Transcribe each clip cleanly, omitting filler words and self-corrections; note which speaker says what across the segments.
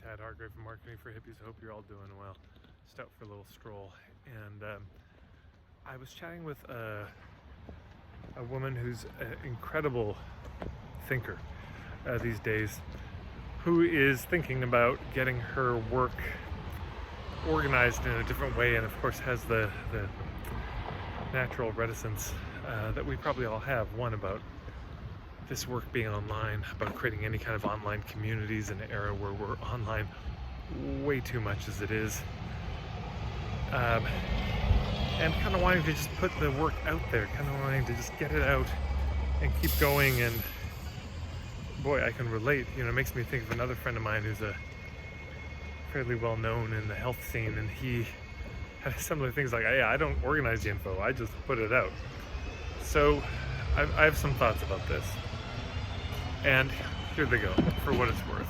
Speaker 1: Tad Hargrave from Marketing for Hippies. I hope you're all doing well. Just out for a little stroll. And I was chatting with a woman who's an incredible thinker these days, who is thinking about getting her work organized in a different way, and of course has the natural reticence that we probably all have. One, about this work being online, about creating any kind of online communities in an era where we're online way too much as it is, and kind of wanting to just put the work out there, kind of wanting to just get it out and keep going. And boy, I can relate. It makes me think of another friend of mine who's a fairly well known in the health scene, and he had similar things like, I don't organize the info, I just put it out. So I have some thoughts about this, and here they go, for what it's worth.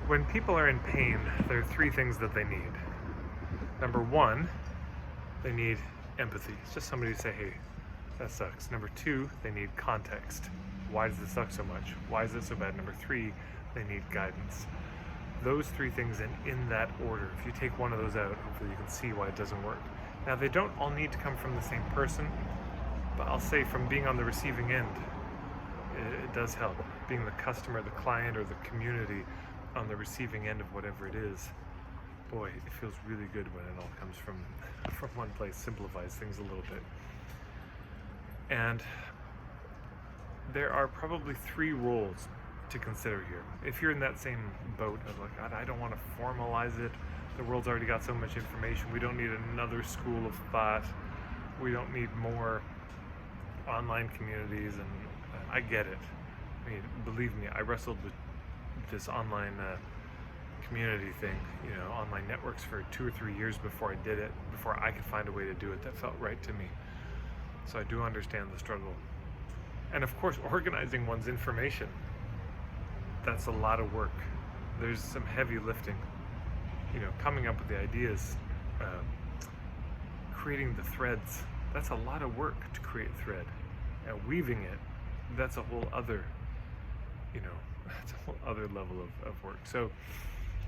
Speaker 1: When people are in pain, there are three things that they need. Number one, they need empathy. It's just somebody to say, hey, that sucks. Number two, they need context. Why does it suck so much? Why is it so bad? Number three, they need guidance. Those three things, and in that order. If you take one of those out, hopefully you can see why it doesn't work. Now, they don't all need to come from the same person, but I'll say from being on the receiving end, it does help. Being the customer, the client, or the community on the receiving end of whatever it is, boy, it feels really good when it all comes from one place, simplifies things a little bit. And there are probably three roles to consider here. If you're in that same boat of like, God, I don't want to formalize it, the world's already got so much information, we don't need another school of thought, we don't need more online communities, and I get it. I mean, believe me, I wrestled with this online community thing, online networks for 2 or 3 years before I did it, before I could find a way to do it that felt right to me. So I do understand the struggle. And of course, organizing one's information, that's a lot of work. There's some heavy lifting, coming up with the ideas, creating the threads. That's a lot of work to create thread. And weaving it, that's a whole other, that's a whole other level of work. So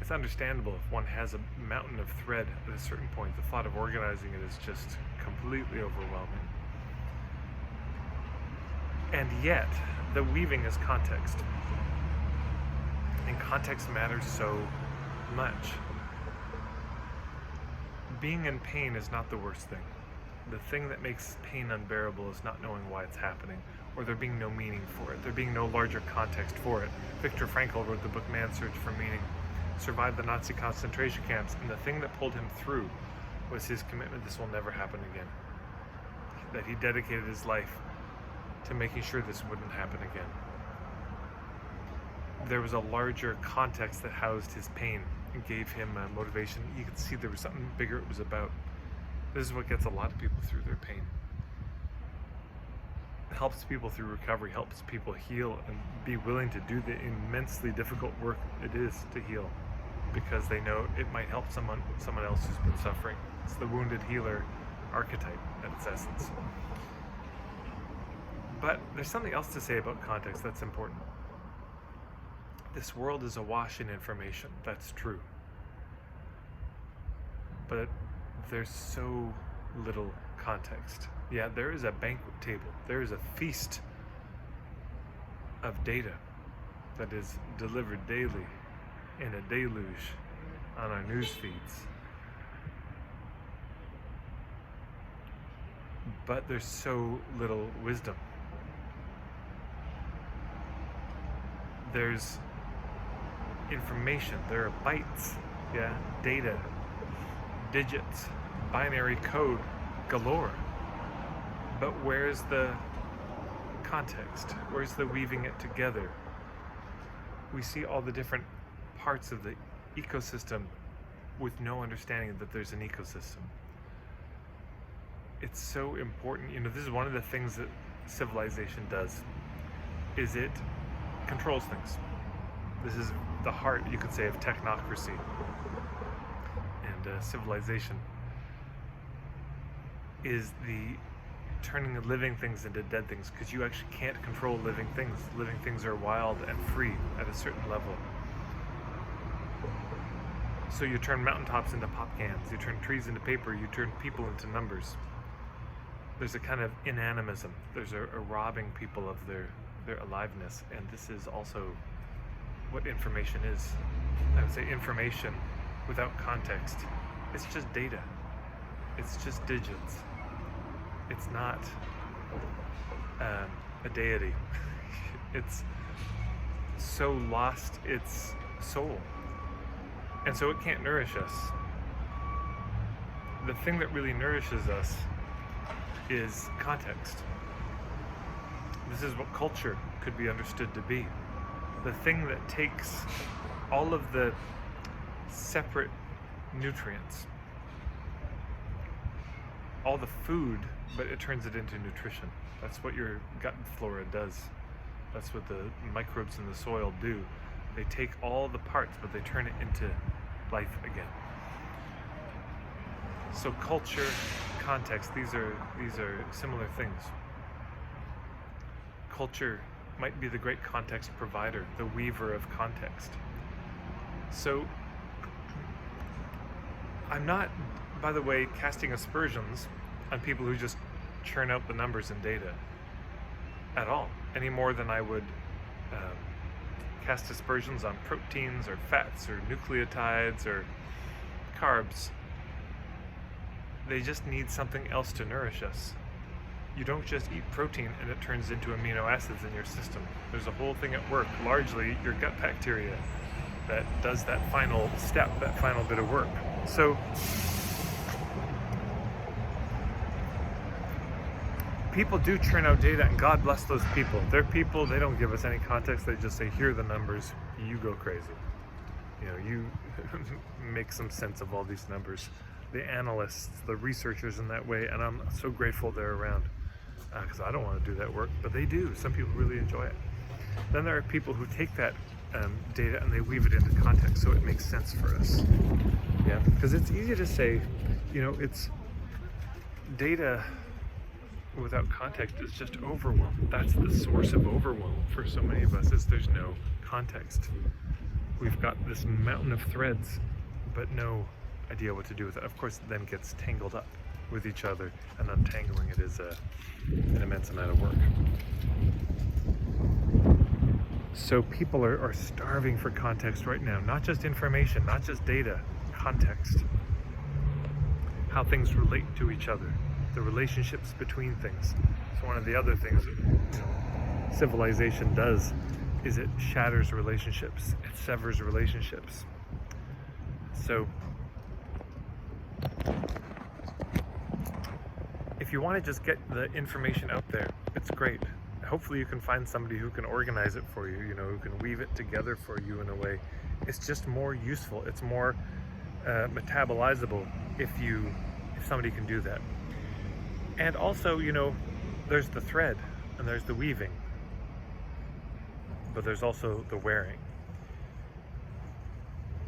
Speaker 1: it's understandable if one has a mountain of thread at a certain point, the thought of organizing it is just completely overwhelming. And yet, the weaving is context. And context matters so much. Being in pain is not the worst thing. The thing that makes pain unbearable is not knowing why it's happening, or there being no meaning for it, there being no larger context for it. Viktor Frankl wrote the book Man's Search for Meaning, survived the Nazi concentration camps, and the thing that pulled him through was his commitment this will never happen again. That he dedicated his life to making sure this wouldn't happen again. There was a larger context that housed his pain and gave him motivation. You could see there was something bigger it was about. This is what gets a lot of people through their pain. It helps people through recovery, helps people heal and be willing to do the immensely difficult work it is to heal, because they know it might help someone else who's been suffering. It's the wounded healer archetype at its essence. But there's something else to say about context that's important. This world is awash in information, that's true. But there's so little context. Yeah, there is a banquet table, there is a feast of data that is delivered daily in a deluge on our news feeds. But there's so little wisdom. There's information, there are bytes, data, digits, binary code galore. But where's the context? Where's the weaving it together? We see all the different parts of the ecosystem with no understanding that there's an ecosystem. It's so important. This is one of the things that civilization does, is it controls things. This is the heart, you could say, of technocracy and civilization, is the turning living things into dead things, because you actually can't control living things. Living things are wild and free at a certain level. So you turn mountaintops into pop cans, you turn trees into paper, you turn people into numbers. There's a kind of inanimism. There's a robbing people of their aliveness, and this is also what information is. I would say information without context. It's just data. It's just digits. It's not a deity. It's so lost its soul. And so it can't nourish us. The thing that really nourishes us is context. This is what culture could be understood to be. The thing that takes all of the separate nutrients, all the food, but it turns it into nutrition. That's what your gut flora does. That's what the microbes in the soil do. They take all the parts, but they turn it into life again. So culture, context, these are similar things. Culture might be the great context provider, the weaver of context. So I'm not, by the way, casting aspersions on people who just churn out the numbers and data at all, any more than I would cast aspersions on proteins or fats or nucleotides or carbs. They just need something else to nourish us. You don't just eat protein and it turns into amino acids in your system. There's a whole thing at work, largely your gut bacteria, that does that final step, that final bit of work. So people do churn out data, and God bless those people. They're people, they don't give us any context. They just say, here are the numbers, you go crazy. You make some sense of all these numbers. The analysts, the researchers in that way, and I'm so grateful they're around, because I don't want to do that work, but they do. Some people really enjoy it. Then there are people who take that data and they weave it into context so it makes sense for us. Yeah, because it's easy to say, it's data without context is just overwhelm. That's the source of overwhelm for so many of us, is there's no context. We've got this mountain of threads, but no idea what to do with it. Of course, it then gets tangled up with each other, and untangling it is an immense amount of work. So people are starving for context right now, not just information, not just data, context. How things relate to each other, the relationships between things. So one of the other things that civilization does is it shatters relationships, it severs relationships. So if you want to just get the information out there, it's great. Hopefully you can find somebody who can organize it for you, who can weave it together for you in a way. It's just more useful. It's more metabolizable if somebody can do that. And also, there's the thread and there's the weaving, but there's also the wearing.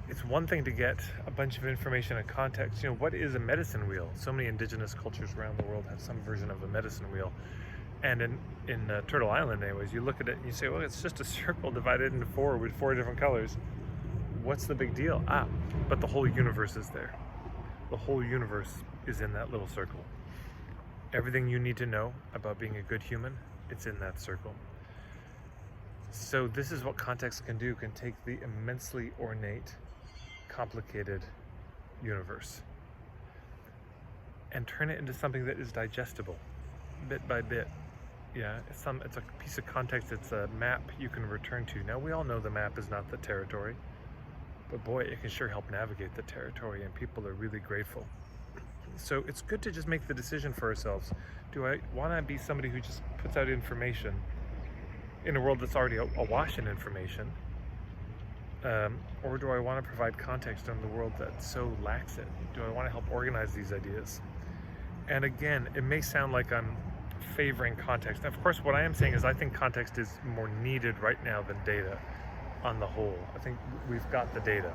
Speaker 1: It's one thing to get a bunch of information and context. What is a medicine wheel? So many indigenous cultures around the world have some version of a medicine wheel. And in Turtle Island, anyways, you look at it and you say, well, it's just a circle divided into 4 with 4 different colors. What's the big deal? But the whole universe is there. The whole universe is in that little circle. Everything you need to know about being a good human, it's in that circle. So this is what context can do, can take the immensely ornate, complicated universe and turn it into something that is digestible, bit by bit. Yeah, it's a piece of context, it's a map you can return to. Now, we all know the map is not the territory, but boy, it can sure help navigate the territory, and people are really grateful. So it's good to just make the decision for ourselves. Do I want to be somebody who just puts out information in a world that's already awash in information? Or do I want to provide context in the world that so lacks it? Do I want to help organize these ideas? And again, it may sound like I'm favoring context. Of course, what I am saying is I think context is more needed right now than data on the whole. I think we've got the data.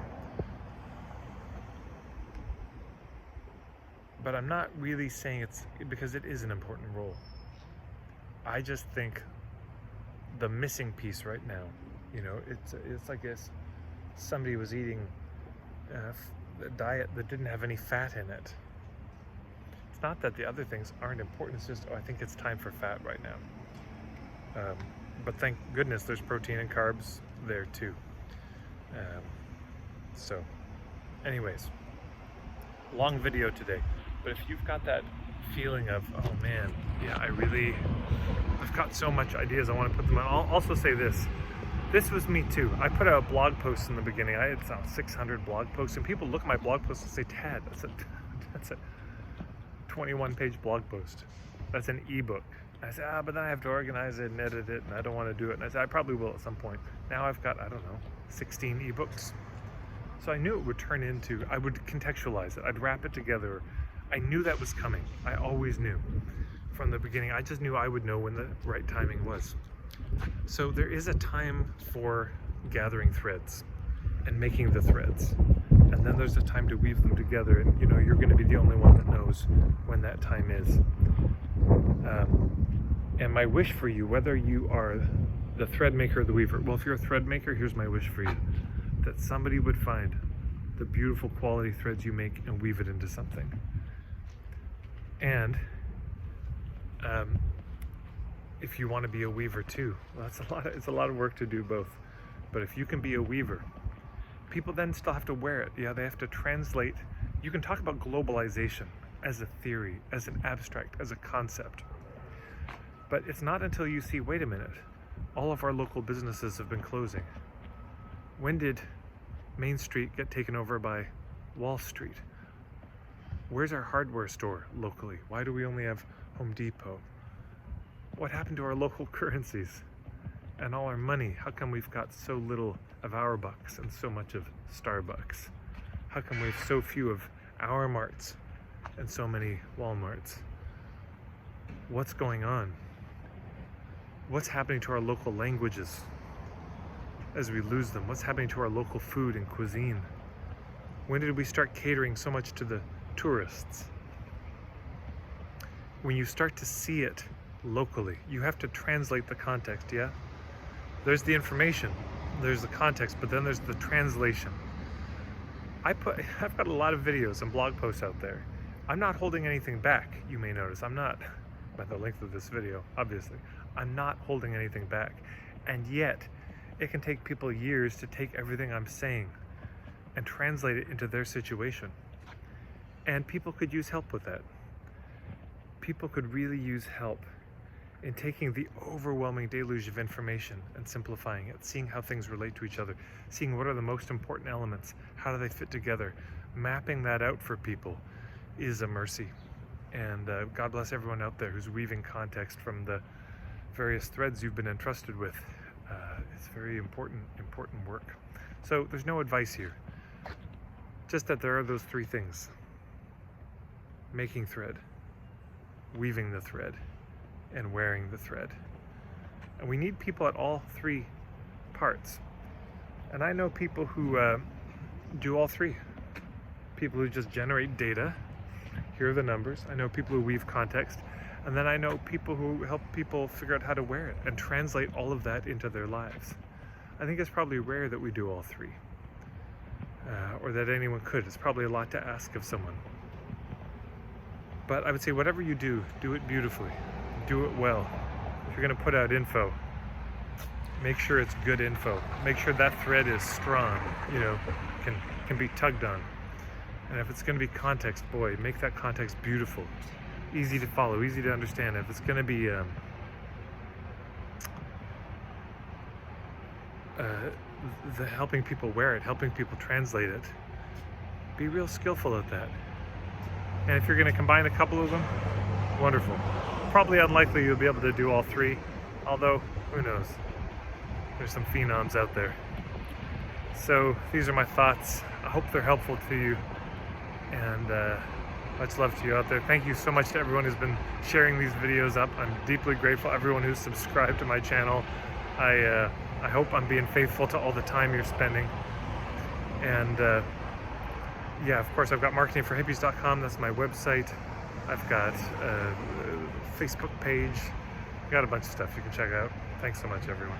Speaker 1: but I'm not really saying it's because it is an important role. I just think the missing piece right now, you know, it's like if somebody was eating a diet that didn't have any fat in it. It's not that the other things aren't important, it's just, I think it's time for fat right now. But thank goodness there's protein and carbs there too. So anyways, long video today, but if you've got that feeling of, oh man, yeah, I've got so much ideas, I want to put them on. I'll also say this was me too. I put out blog posts in the beginning. I had 600 blog posts, and people look at my blog posts and say, Tad, that's a 21-page blog post. That's an ebook. I said, but then I have to organize it and edit it, and I don't want to do it. And I said, I probably will at some point. Now I've got, I don't know, 16 ebooks. So I knew it would turn into, I would contextualize it. I'd wrap it together. I knew that was coming. I always knew from the beginning. I just knew I would know when the right timing was. So there is a time for gathering threads and making the threads. And then there's a time to weave them together. And you know, you're going to be the only one that knows when that time is. And my wish for you, whether you are the thread maker or the weaver, well, if you're a thread maker, here's my wish for you. That somebody would find the beautiful quality threads you make and weave it into something. And if you want to be a weaver too, well, it's a lot of work to do both. But if you can be a weaver, people then still have to wear it. Yeah, they have to translate. You can talk about globalization as a theory, as an abstract, as a concept. But it's not until you see, wait a minute, all of our local businesses have been closing. When did Main Street get taken over by Wall Street? Where's our hardware store locally? Why do we only have Home Depot? What happened to our local currencies and all our money? How come we've got so little of our bucks and so much of Starbucks? How come we have so few of our marts and so many Walmarts? What's going on? What's happening to our local languages as we lose them? What's happening to our local food and cuisine? When did we start catering so much to the tourists? When you start to see it locally, you have to translate the context, yeah? There's the information, there's the context, but then there's the translation. I've got a lot of videos and blog posts out there. I'm not holding anything back, you may notice. I'm not, by the length of this video, obviously, I'm not holding anything back. And yet, it can take people years to take everything I'm saying and translate it into their situation. And people could use help with that. People could really use help in taking the overwhelming deluge of information and simplifying it, seeing how things relate to each other, seeing what are the most important elements, how do they fit together. Mapping that out for people is a mercy. And God bless everyone out there who's weaving context from the various threads you've been entrusted with. It's very important work. So there's no advice here, just that there are those three things: making thread, weaving the thread, and wearing the thread. And we need people at all three parts. And I know people who do all three. People who just generate data, here are the numbers. I know people who weave context. And then I know people who help people figure out how to wear it and translate all of that into their lives. I think it's probably rare that we do all three, or that anyone could. It's probably a lot to ask of someone. But I would say whatever you do, do it beautifully, do it well. If you're gonna put out info, make sure it's good info. Make sure that thread is strong, you know, can be tugged on. And if it's gonna be context, boy, make that context beautiful. Easy to follow, easy to understand. If it's going to be the helping people wear it, helping people translate it, be real skillful at that. And if you're going to combine a couple of them, wonderful. Probably unlikely you'll be able to do all three, although who knows? There's some phenoms out there. So these are my thoughts. I hope they're helpful to you, and much love to you out there. Thank you so much to everyone who's been sharing these videos up. I'm deeply grateful. Everyone who's subscribed to my channel. I hope I'm being faithful to all the time you're spending. And yeah, of course, I've got marketingforhippies.com. That's my website. I've got a Facebook page. Got a bunch of stuff you can check out. Thanks so much, everyone.